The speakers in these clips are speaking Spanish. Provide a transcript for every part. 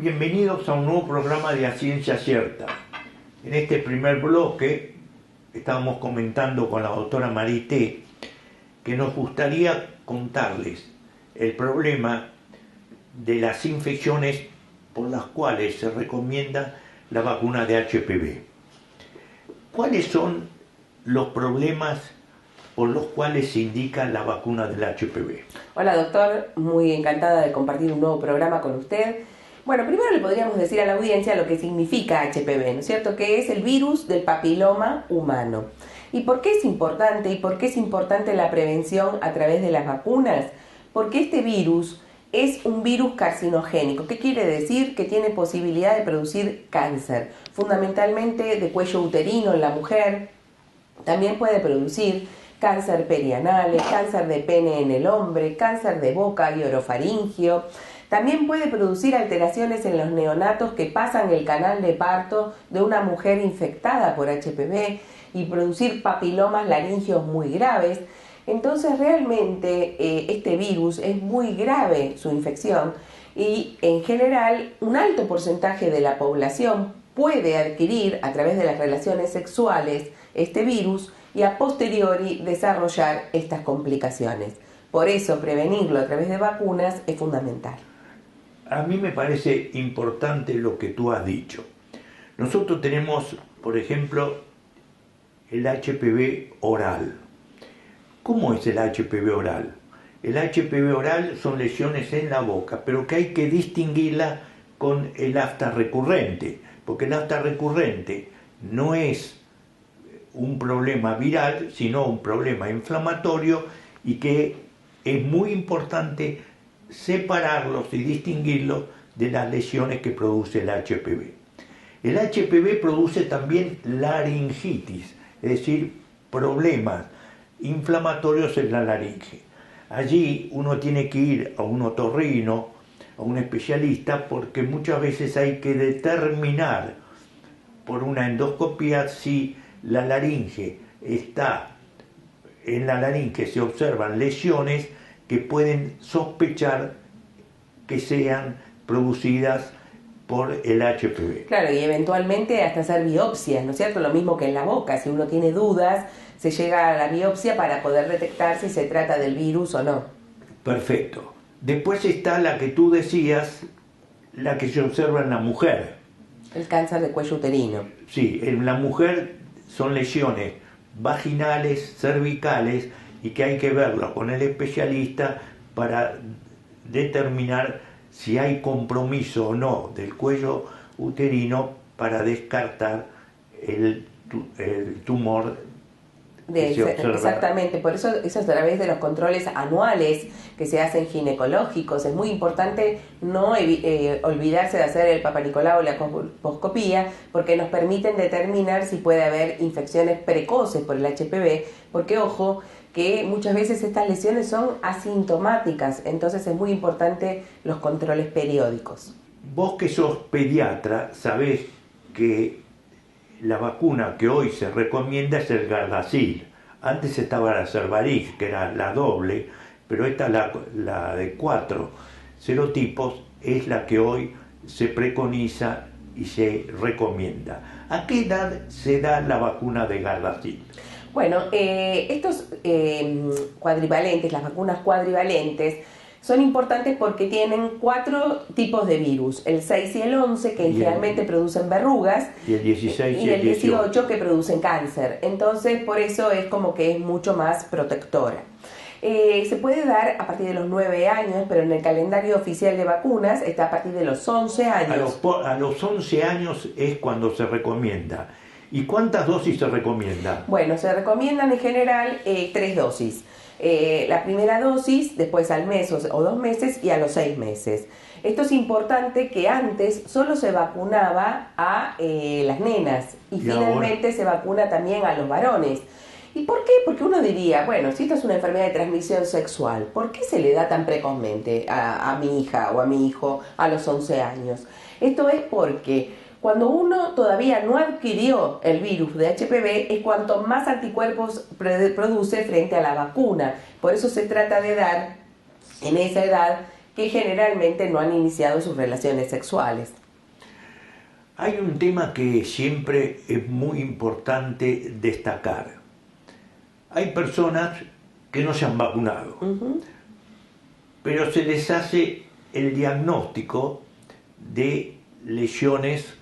Bienvenidos a un nuevo programa de A Ciencia Cierta. En este primer bloque estábamos comentando con la doctora Marité que nos gustaría contarles el problema de las infecciones por las cuales se recomienda la vacuna de HPV. ¿Cuáles son los problemas por los cuales se indica la vacuna del HPV? Hola doctor, muy encantada de compartir un nuevo programa con usted. Bueno, primero le podríamos decir a la audiencia lo que significa HPV, ¿no es cierto? Que es el virus del papiloma humano. ¿Y por qué es importante? ¿Y por qué es importante la prevención a través de las vacunas? Porque este virus es un virus carcinogénico. ¿Qué quiere decir? Que tiene posibilidad de producir cáncer, fundamentalmente de cuello uterino en la mujer. También puede producir cáncer perianal, cáncer de pene en el hombre, cáncer de boca y orofaringio. También puede producir alteraciones en los neonatos que pasan el canal de parto de una mujer infectada por HPV y producir papilomas laringeos muy graves. Entonces realmente este virus es muy grave su infección y en general un alto porcentaje de la población puede adquirir a través de las relaciones sexuales este virus y a posteriori desarrollar estas complicaciones. Por eso prevenirlo a través de vacunas es fundamental. A mí me parece importante lo que tú has dicho. Nosotros tenemos, por ejemplo, el HPV oral. ¿Cómo es el HPV oral? El HPV oral son lesiones en la boca, pero que hay que distinguirla con el afta recurrente, porque el afta recurrente no es un problema viral, sino un problema inflamatorio y que es muy importante separarlos y distinguirlos de las lesiones que produce el HPV. El HPV produce también laringitis, es decir, problemas inflamatorios en la laringe. Allí uno tiene que ir a un otorrino, a un especialista, porque muchas veces hay que determinar por una endoscopia si la laringe está, en la laringe se observan lesiones que pueden sospechar que sean producidas por el HPV. Claro, y eventualmente hasta hacer biopsias, ¿no es cierto? Lo mismo que en la boca, si uno tiene dudas, se llega a la biopsia para poder detectar si se trata del virus o no. Perfecto. Después está la que tú decías, la que se observa en la mujer. El cáncer de cuello uterino. Sí, en la mujer son lesiones vaginales, cervicales, y que hay que verlo con el especialista para determinar si hay compromiso o no del cuello uterino para descartar el tumor que se observa. Exactamente, por eso es a través de los controles anuales que se hacen ginecológicos. Es muy importante no olvidarse de hacer el Papa Nicolau o la colposcopía, porque nos permiten determinar si puede haber infecciones precoces por el HPV, porque ojo, que muchas veces estas lesiones son asintomáticas, entonces es muy importante los controles periódicos. Vos que sos pediatra, sabés que la vacuna que hoy se recomienda es el Gardasil. Antes estaba la Cervarix, que era la doble, pero esta, la de 4 serotipos, es la que hoy se preconiza y se recomienda. ¿A qué edad se da la vacuna de Gardasil? Bueno, estos cuadrivalentes, las vacunas cuadrivalentes, son importantes porque tienen 4 tipos de virus, el 6 y el 11 que generalmente producen verrugas y el 16 y el 18 que producen cáncer. Entonces por eso es como que es mucho más protectora. Se puede dar a partir de los 9 años, pero en el calendario oficial de vacunas está a partir de los 11 años. A los 11 años es cuando se recomienda. ¿Y cuántas dosis se recomienda? Bueno, se recomiendan en general 3 dosis. La primera dosis, después al mes o 2 meses y a los 6 meses. Esto es importante, que antes solo se vacunaba a las nenas y finalmente se vacuna también a los varones. ¿Y por qué? Porque uno diría, bueno, si esto es una enfermedad de transmisión sexual, ¿por qué se le da tan precozmente a mi hija o a mi hijo a los 11 años? Esto es porque cuando uno todavía no adquirió el virus de HPV es cuanto más anticuerpos produce frente a la vacuna. Por eso se trata de dar en esa edad que generalmente no han iniciado sus relaciones sexuales. Hay un tema que siempre es muy importante destacar. Hay personas que no se han vacunado, pero se les hace el diagnóstico de lesiones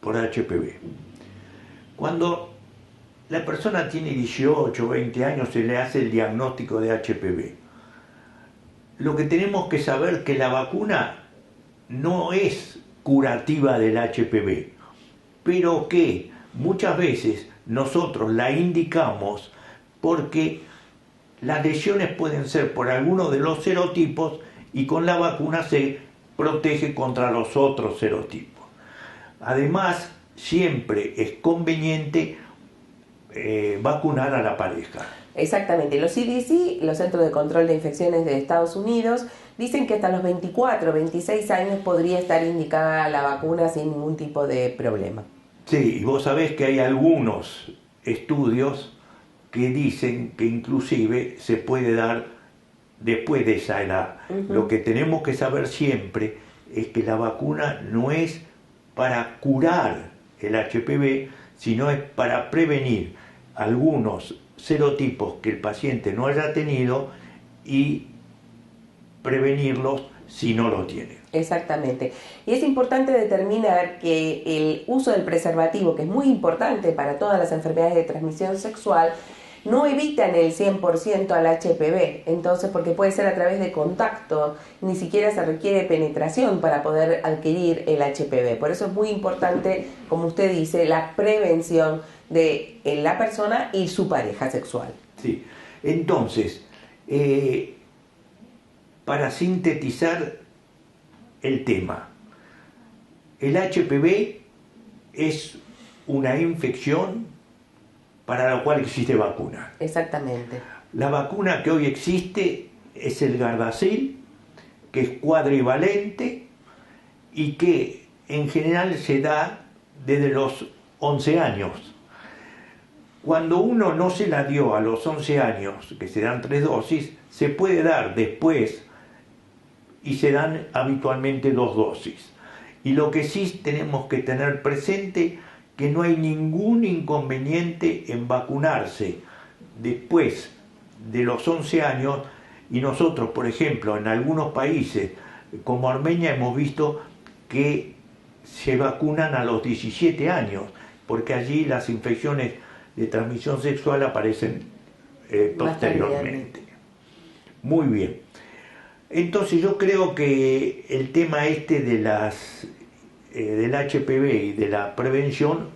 por HPV. Cuando la persona tiene 18 o 20 años se le hace el diagnóstico de HPV. Lo que tenemos que saber es que la vacuna no es curativa del HPV, pero que muchas veces nosotros la indicamos porque las lesiones pueden ser por alguno de los serotipos y con la vacuna se protege contra los otros serotipos. Además, siempre es conveniente vacunar a la pareja. Exactamente. Los CDC, los Centros de Control de Infecciones de Estados Unidos, dicen que hasta los 24 o 26 años podría estar indicada la vacuna sin ningún tipo de problema. Sí, y vos sabés que hay algunos estudios que dicen que inclusive se puede dar después de esa edad. Lo que tenemos que saber siempre es que la vacuna no es para curar el HPV, sino es para prevenir algunos serotipos que el paciente no haya tenido y prevenirlos si no lo tiene. Exactamente. Y es importante determinar que el uso del preservativo, que es muy importante para todas las enfermedades de transmisión sexual, no evitan el 100% al HPV, entonces porque puede ser a través de contacto, ni siquiera se requiere penetración para poder adquirir el HPV. Por eso es muy importante, como usted dice, la prevención de la persona y su pareja sexual. Sí, entonces, para sintetizar el tema, el HPV es una infección para la cual existe vacuna. Exactamente. La vacuna que hoy existe es el Gardasil, que es cuadrivalente y que en general se da desde los 11 años. Cuando uno no se la dio a los 11 años, que se dan 3 dosis, se puede dar después y se dan habitualmente 2 dosis. Y lo que sí tenemos que tener presente que no hay ningún inconveniente en vacunarse después de los 11 años y nosotros, por ejemplo, en algunos países como Armenia hemos visto que se vacunan a los 17 años, porque allí las infecciones de transmisión sexual aparecen posteriormente. Muy bien. Entonces yo creo que el tema este de del HPV y de la prevención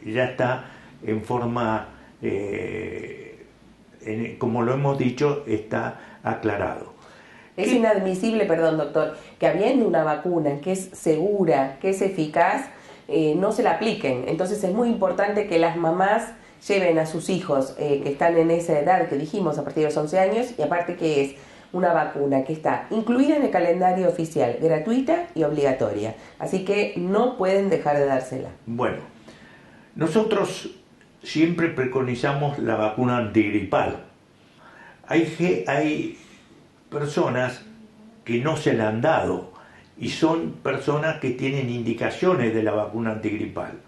ya está en forma, como lo hemos dicho, está aclarado. Es inadmisible, perdón doctor, que habiendo una vacuna que es segura, que es eficaz, no se la apliquen. Entonces es muy importante que las mamás lleven a sus hijos que están en esa edad que dijimos, a partir de los 11 años, y aparte que es una vacuna que está incluida en el calendario oficial, gratuita y obligatoria. Así que no pueden dejar de dársela. Bueno, nosotros siempre preconizamos la vacuna antigripal. Hay personas que no se la han dado y son personas que tienen indicaciones de la vacuna antigripal.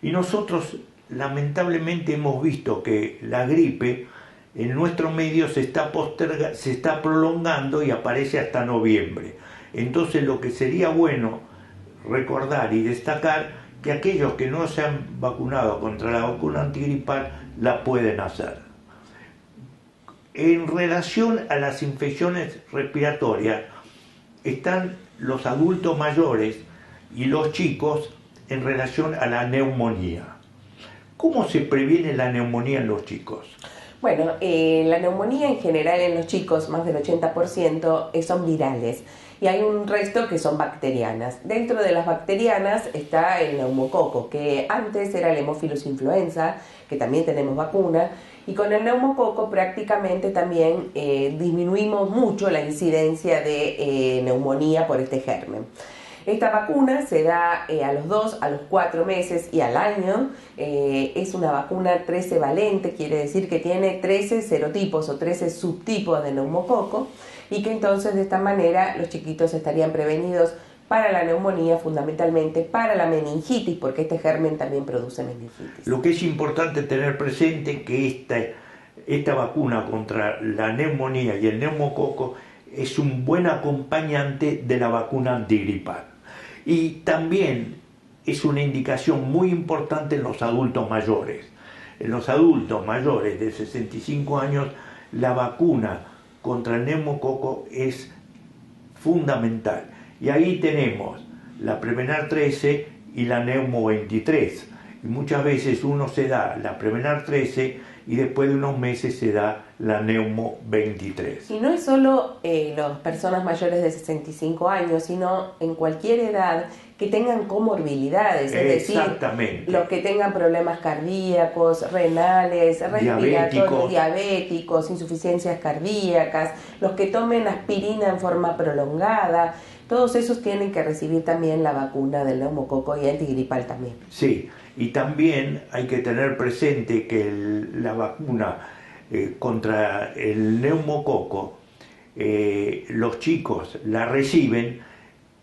Y nosotros lamentablemente hemos visto que la gripe en nuestro medio se está prolongando y aparece hasta noviembre. Entonces lo que sería bueno recordar y destacar que aquellos que no se han vacunado contra la vacuna antigripal la pueden hacer. En relación a las infecciones respiratorias están los adultos mayores y los chicos en relación a la neumonía. ¿Cómo se previene la neumonía en los chicos? Bueno, la neumonía en general en los chicos, más del 80%, son virales y hay un resto que son bacterianas. Dentro de las bacterianas está el neumococo, que antes era el Haemophilus influenza, que también tenemos vacuna, y con el neumococo prácticamente también disminuimos mucho la incidencia de neumonía por este germen. Esta vacuna se da a los 2, a los 4 meses y al año. Es una vacuna 13 valente, quiere decir que tiene 13 serotipos o 13 subtipos de neumococo. y que entonces de esta manera los chiquitos estarían prevenidos para la neumonía, fundamentalmente para la meningitis, porque este germen también produce meningitis. Lo que es importante tener presente es que esta vacuna contra la neumonía y el neumococo es un buen acompañante de la vacuna antigripal. Y también es una indicación muy importante en los adultos mayores. En los adultos mayores de 65 años, la vacuna contra el neumococo es fundamental. Y ahí tenemos la Prevnar 13 y la Neumo 23. Y muchas veces uno se da la Prevnar 13 y después de unos meses se da la Neumo 23. Y no es solo las personas mayores de 65 años, sino en cualquier edad que tengan comorbilidades, es decir, los que tengan problemas cardíacos, renales, respiratorios, diabéticos, insuficiencias cardíacas, los que tomen aspirina en forma prolongada, todos esos tienen que recibir también la vacuna del neumococo y antigripal también. Sí, y también hay que tener presente que la vacuna contra el neumococo, los chicos la reciben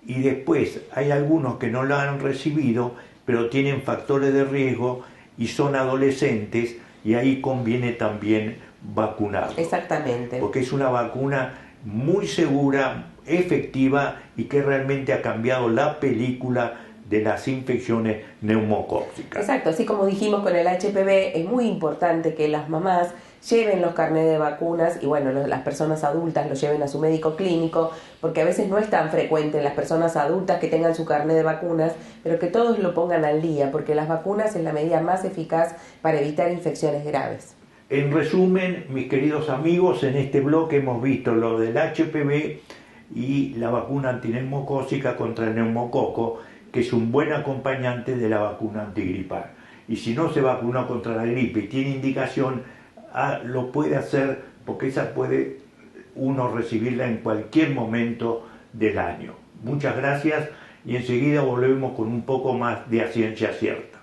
y después hay algunos que no la han recibido, pero tienen factores de riesgo y son adolescentes y ahí conviene también vacunarlos. Exactamente. Porque es una vacuna muy segura, efectiva y que realmente ha cambiado la película de las infecciones neumocócicas. Exacto, así como dijimos con el HPV, es muy importante que las mamás lleven los carnets de vacunas y bueno, las personas adultas lo lleven a su médico clínico, porque a veces no es tan frecuente en las personas adultas que tengan su carnet de vacunas, pero que todos lo pongan al día, porque las vacunas es la medida más eficaz para evitar infecciones graves. En resumen, mis queridos amigos, en este bloque hemos visto lo del HPV y la vacuna antineumocócica contra el neumococo, que es un buen acompañante de la vacuna antigripal. Y si no se vacuna contra la gripe y tiene indicación, lo puede hacer porque esa puede uno recibirla en cualquier momento del año. Muchas gracias y enseguida volvemos con un poco más de A Ciencia Cierta.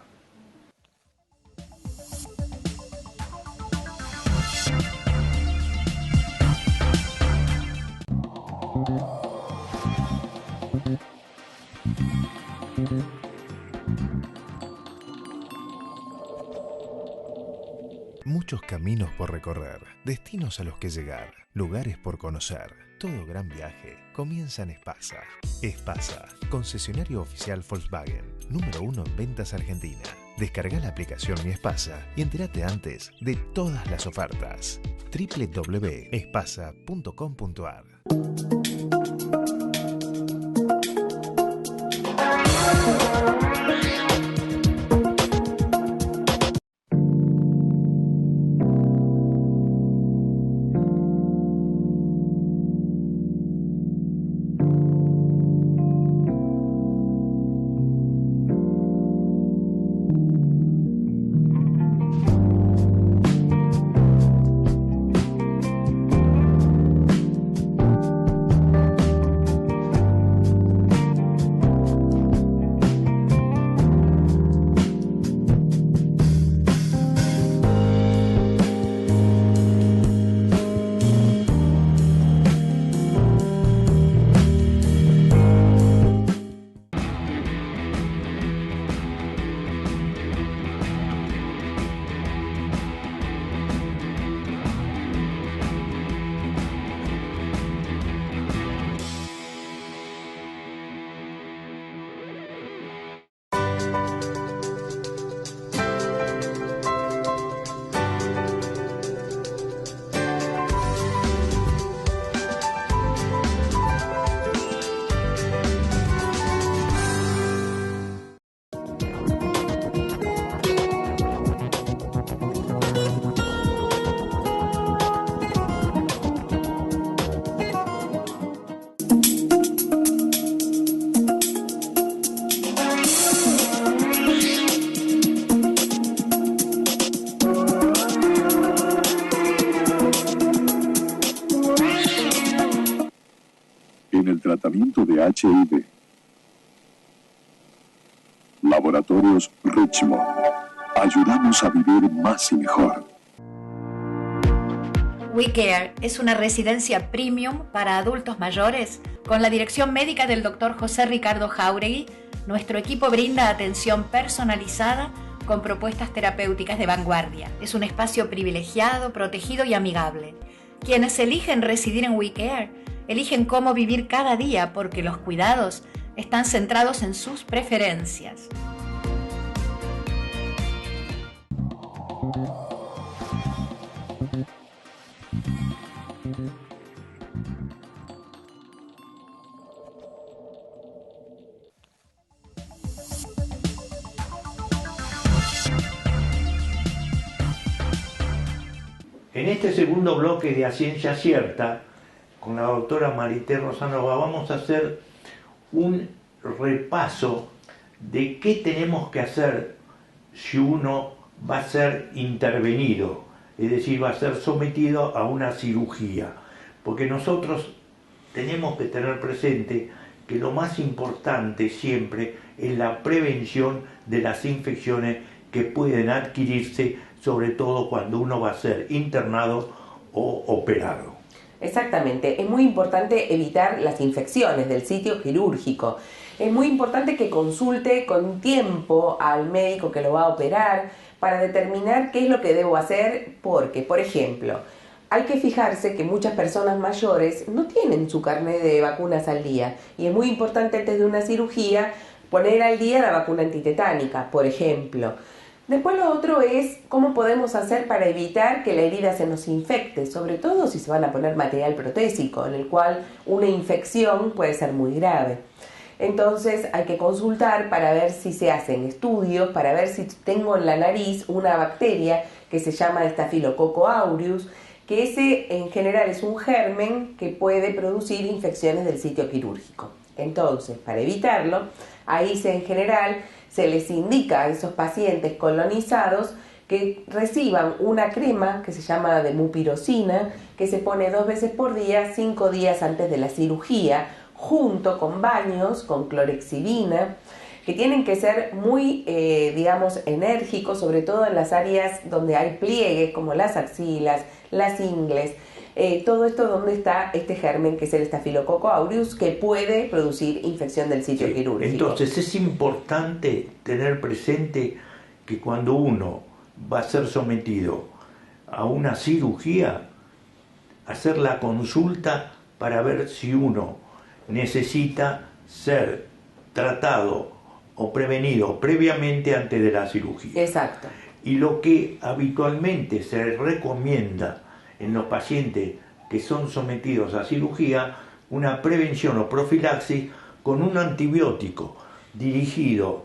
Muchos caminos por recorrer, destinos a los que llegar, lugares por conocer. Todo gran viaje comienza en Espasa. Espasa, concesionario oficial Volkswagen, número 1 en ventas Argentina. Descarga la aplicación Mi Espasa y entérate antes de todas las ofertas. www.espasa.com.ar. En el tratamiento de HIV. Laboratorios Richmond. Ayudamos a vivir más y mejor. WeCare es una residencia premium para adultos mayores. Con la dirección médica del Dr. José Ricardo Jáuregui, nuestro equipo brinda atención personalizada con propuestas terapéuticas de vanguardia. Es un espacio privilegiado, protegido y amigable. Quienes eligen residir en WeCare eligen cómo vivir cada día porque los cuidados están centrados en sus preferencias. En este segundo bloque de A Ciencia Cierta, con la doctora Marité Rosanova, vamos a hacer un repaso de qué tenemos que hacer si uno va a ser intervenido, es decir, va a ser sometido a una cirugía. Porque nosotros tenemos que tener presente que lo más importante siempre es la prevención de las infecciones que pueden adquirirse, sobre todo cuando uno va a ser internado o operado. Exactamente, es muy importante evitar las infecciones del sitio quirúrgico. Es muy importante que consulte con tiempo al médico que lo va a operar para determinar qué es lo que debo hacer, porque, por ejemplo, hay que fijarse que muchas personas mayores no tienen su carnet de vacunas al día y es muy importante antes de una cirugía poner al día la vacuna antitetánica, por ejemplo. Después lo otro es cómo podemos hacer para evitar que la herida se nos infecte, sobre todo si se van a poner material protésico, en el cual una infección puede ser muy grave. Entonces hay que consultar para ver si se hacen estudios, para ver si tengo en la nariz una bacteria que se llama Staphylococcus aureus, que ese en general es un germen que puede producir infecciones del sitio quirúrgico. Entonces, para evitarlo, ahí en general se les indica a esos pacientes colonizados que reciban una crema que se llama demupirocina, que se pone 2 veces por día, 5 días antes de la cirugía, junto con baños con clorexidina, que tienen que ser muy, enérgicos, sobre todo en las áreas donde hay pliegues, como las axilas, las ingles, todo esto donde está este germen que es el Staphylococcus aureus, que puede producir infección del sitio quirúrgico. Entonces es importante tener presente que cuando uno va a ser sometido a una cirugía, hacer la consulta para ver si uno necesita ser tratado o prevenido previamente antes de la cirugía. Exacto. Y lo que habitualmente se recomienda en los pacientes que son sometidos a cirugía, una prevención o profilaxis con un antibiótico dirigido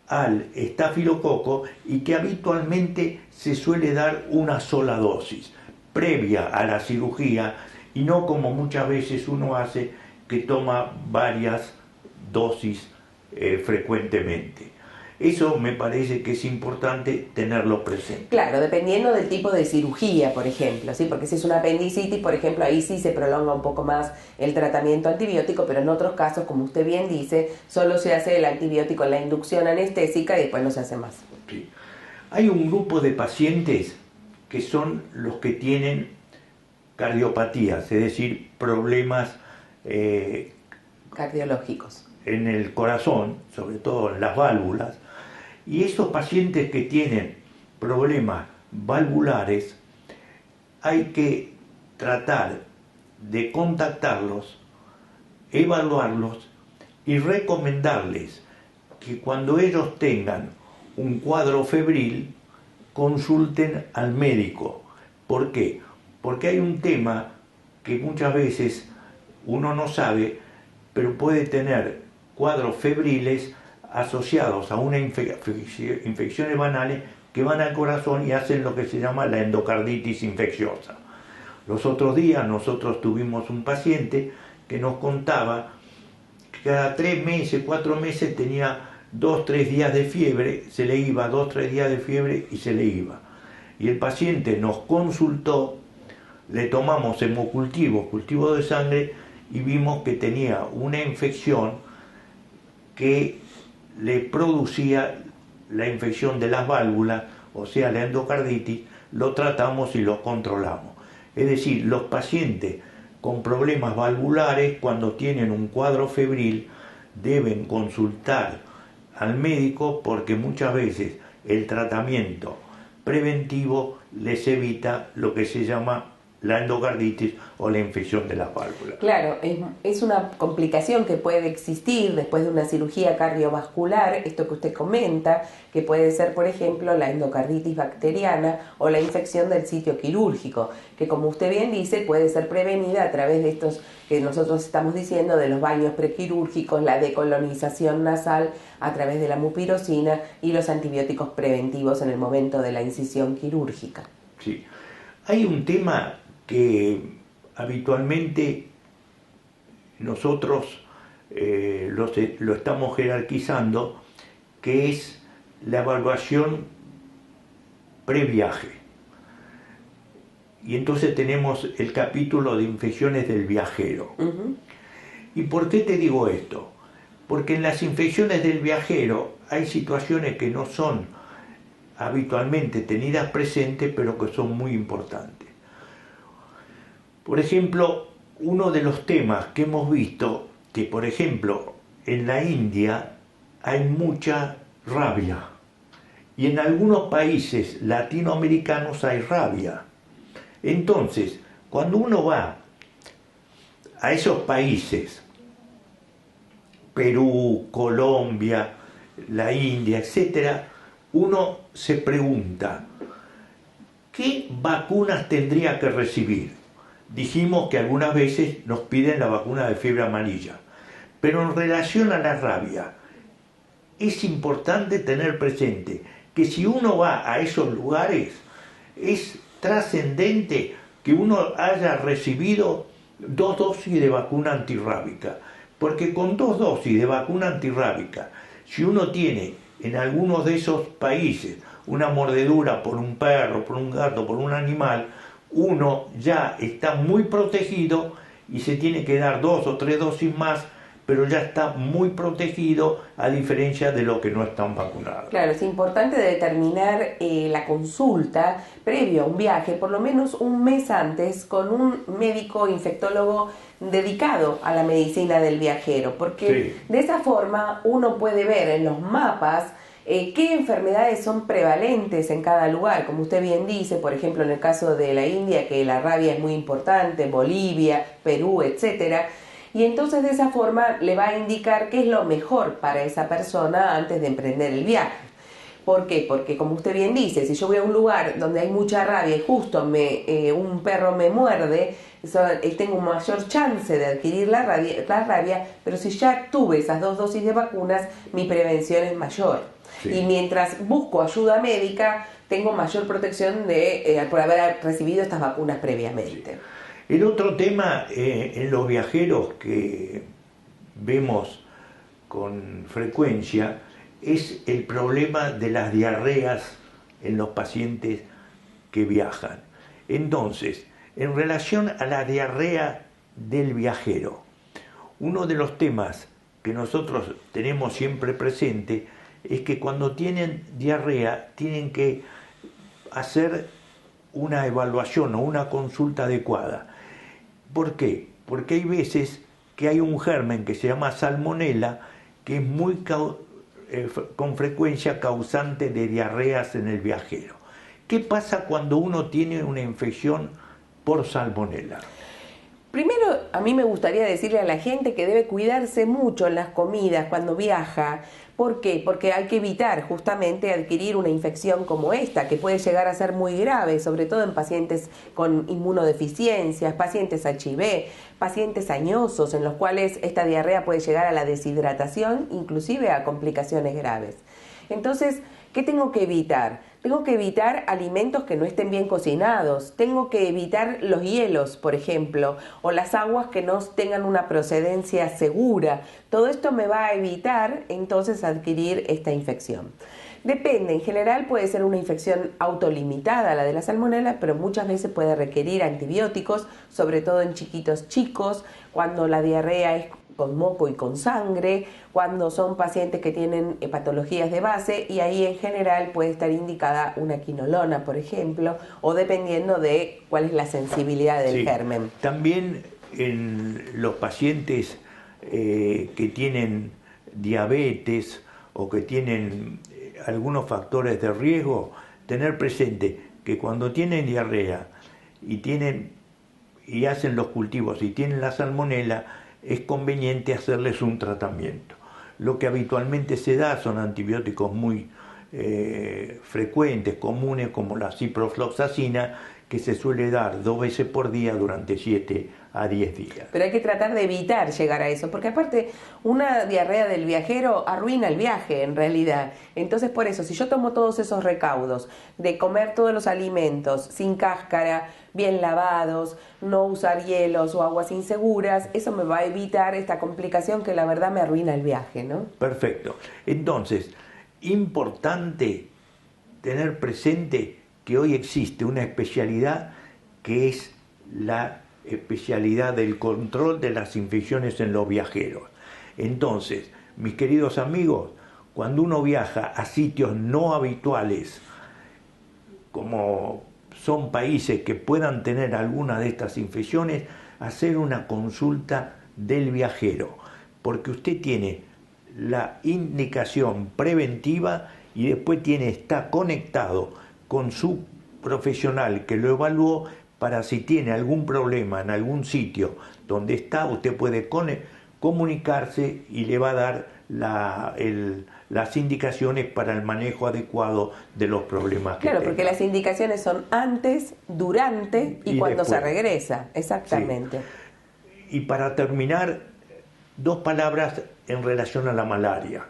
al estafilococo y que habitualmente se suele dar una sola dosis previa a la cirugía y no como muchas veces uno hace, que toma varias dosis frecuentemente. Eso me parece que es importante tenerlo presente. Claro, dependiendo del tipo de cirugía, por ejemplo, ¿sí? Porque si es una apendicitis, por ejemplo, ahí sí se prolonga un poco más el tratamiento antibiótico, pero en otros casos, como usted bien dice, solo se hace el antibiótico en la inducción anestésica y después no se hace más. Sí. Hay un grupo de pacientes que son los que tienen cardiopatías, es decir, problemas cardiológicos en el corazón, sobre todo en las válvulas, y esos pacientes que tienen problemas valvulares hay que tratar de contactarlos, evaluarlos y recomendarles que cuando ellos tengan un cuadro febril consulten al médico. ¿Por qué? Porque hay un tema que muchas veces uno no sabe, pero puede tener cuadros febriles asociados a una infecciones banales que van al corazón y hacen lo que se llama la endocarditis infecciosa. Los otros días nosotros tuvimos un paciente que nos contaba que cada 3 meses, 4 meses tenía 2-3 días de fiebre, se le iba, 2-3 días de fiebre y se le iba. Y el paciente nos consultó, le tomamos hemocultivo, cultivo de sangre, y vimos que tenía una infección que le producía la infección de las válvulas, o sea, la endocarditis. Lo tratamos y lo controlamos. Es decir, los pacientes con problemas valvulares, cuando tienen un cuadro febril, deben consultar al médico porque muchas veces el tratamiento preventivo les evita lo que se llama la endocarditis o la infección de las válvulas. Claro, es una complicación que puede existir después de una cirugía cardiovascular, esto que usted comenta, que puede ser, por ejemplo, la endocarditis bacteriana o la infección del sitio quirúrgico, que como usted bien dice, puede ser prevenida a través de estos que nosotros estamos diciendo, de los baños prequirúrgicos, la decolonización nasal a través de la mupirocina y los antibióticos preventivos en el momento de la incisión quirúrgica. Sí. Hay un tema que habitualmente nosotros lo estamos jerarquizando, que es la evaluación previaje. Y entonces tenemos el capítulo de infecciones del viajero. ¿Y por qué te digo esto? Porque en las infecciones del viajero hay situaciones que no son habitualmente tenidas presentes, pero que son muy importantes. Por ejemplo, uno de los temas que hemos visto, que por ejemplo en la India hay mucha rabia y en algunos países latinoamericanos hay rabia. Entonces, cuando uno va a esos países, Perú, Colombia, la India, etc., uno se pregunta, ¿qué vacunas tendría que recibir? Dijimos que algunas veces nos piden la vacuna de fiebre amarilla, pero en relación a la rabia, es importante tener presente que si uno va a esos lugares, es trascendente que uno haya recibido 2 dosis de vacuna antirrábica, porque con 2 dosis de vacuna antirrábica, si uno tiene en algunos de esos países una mordedura por un perro, por un gato, por un animal, uno ya está muy protegido y se tiene que dar 2 o 3 dosis más, pero ya está muy protegido a diferencia de los que no están vacunados. Claro, es importante determinar la consulta previo a un viaje, por lo menos un mes antes, con un médico infectólogo dedicado a la medicina del viajero, porque de esa forma uno puede ver en los mapas qué enfermedades son prevalentes en cada lugar, como usted bien dice, por ejemplo en el caso de la India, que la rabia es muy importante, Bolivia, Perú, etcétera. Y entonces de esa forma le va a indicar qué es lo mejor para esa persona antes de emprender el viaje. ¿Por qué? Porque como usted bien dice, si yo voy a un lugar donde hay mucha rabia y justo un perro me muerde, tengo mayor chance de adquirir la rabia, pero si ya tuve esas 2 dosis de vacunas, mi prevención es mayor. Sí. Y mientras busco ayuda médica, tengo mayor protección por haber recibido estas vacunas previamente. Sí. El otro tema en los viajeros que vemos con frecuencia es el problema de las diarreas en los pacientes que viajan. Entonces, en relación a la diarrea del viajero, uno de los temas que nosotros tenemos siempre presente es que cuando tienen diarrea tienen que hacer una evaluación o una consulta adecuada. ¿Por qué? Porque hay veces que hay un germen que se llama salmonela que es muy con frecuencia causante de diarreas en el viajero. ¿Qué pasa cuando uno tiene una infección por salmonela? Primero, a mí me gustaría decirle a la gente que debe cuidarse mucho en las comidas cuando viaja. ¿Por qué? Porque hay que evitar justamente adquirir una infección como esta, que puede llegar a ser muy grave, sobre todo en pacientes con inmunodeficiencias, pacientes HIV, pacientes añosos, en los cuales esta diarrea puede llegar a la deshidratación, inclusive a complicaciones graves. Entonces, ¿qué tengo que evitar? Tengo que evitar alimentos que no estén bien cocinados, tengo que evitar los hielos, por ejemplo, o las aguas que no tengan una procedencia segura. Todo esto me va a evitar entonces adquirir esta infección. Depende, en general puede ser una infección autolimitada, la de la salmonela, pero muchas veces puede requerir antibióticos, sobre todo en chiquitos chicos, cuando la diarrea es con moco y con sangre, cuando son pacientes que tienen patologías de base, y ahí en general puede estar indicada una quinolona, por ejemplo, o dependiendo de cuál es la sensibilidad del germen. También en los pacientes que tienen diabetes o que tienen algunos factores de riesgo, tener presente que cuando tienen diarrea y hacen los cultivos y tienen la salmonela, es conveniente hacerles un tratamiento. Lo que habitualmente se da son antibióticos muy frecuentes, comunes, como la ciprofloxacina, que se suele dar 2 veces por día durante 7 a 10 días. Pero hay que tratar de evitar llegar a eso, porque aparte una diarrea del viajero arruina el viaje en realidad. Entonces por eso, si yo tomo todos esos recaudos de comer todos los alimentos sin cáscara, bien lavados, no usar hielos o aguas inseguras, eso me va a evitar esta complicación que la verdad me arruina el viaje, ¿no? Perfecto. Entonces, importante tener presente que hoy existe una especialidad que es la especialidad del control de las infecciones en los viajeros. Entonces, mis queridos amigos, cuando uno viaja a sitios no habituales, como son países que puedan tener alguna de estas infecciones, hacer una consulta del viajero, porque usted tiene la indicación preventiva y después está conectado con su profesional que lo evaluó, para si tiene algún problema en algún sitio donde está, usted puede comunicarse y le va a dar las indicaciones para el manejo adecuado de los problemas que Claro, tenga. porque las indicaciones son antes, durante y cuando después se regresa, exactamente. Sí. Y para terminar, 2 palabras en relación a la malaria.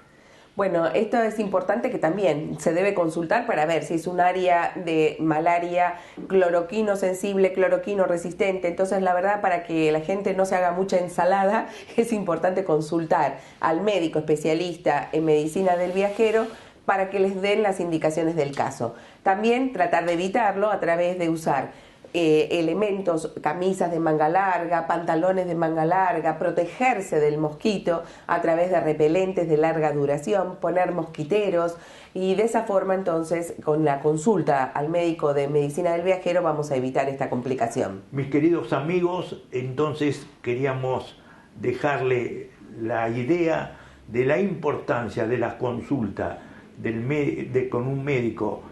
Bueno, esto es importante que también se debe consultar para ver si es un área de malaria cloroquino sensible, cloroquino resistente. Entonces, la verdad, para que la gente no se haga mucha ensalada, es importante consultar al médico especialista en medicina del viajero para que les den las indicaciones del caso. También tratar de evitarlo a través de usar elementos, camisas de manga larga, pantalones de manga larga, protegerse del mosquito a través de repelentes de larga duración, poner mosquiteros, y de esa forma entonces con la consulta al médico de medicina del viajero vamos a evitar esta complicación. Mis queridos amigos, entonces queríamos dejarle la idea de la importancia de la consulta con un médico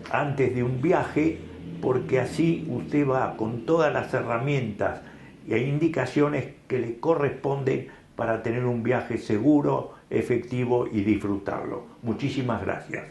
antes de un viaje, porque así usted va con todas las herramientas e indicaciones que le corresponden para tener un viaje seguro, efectivo y disfrutarlo. Muchísimas gracias.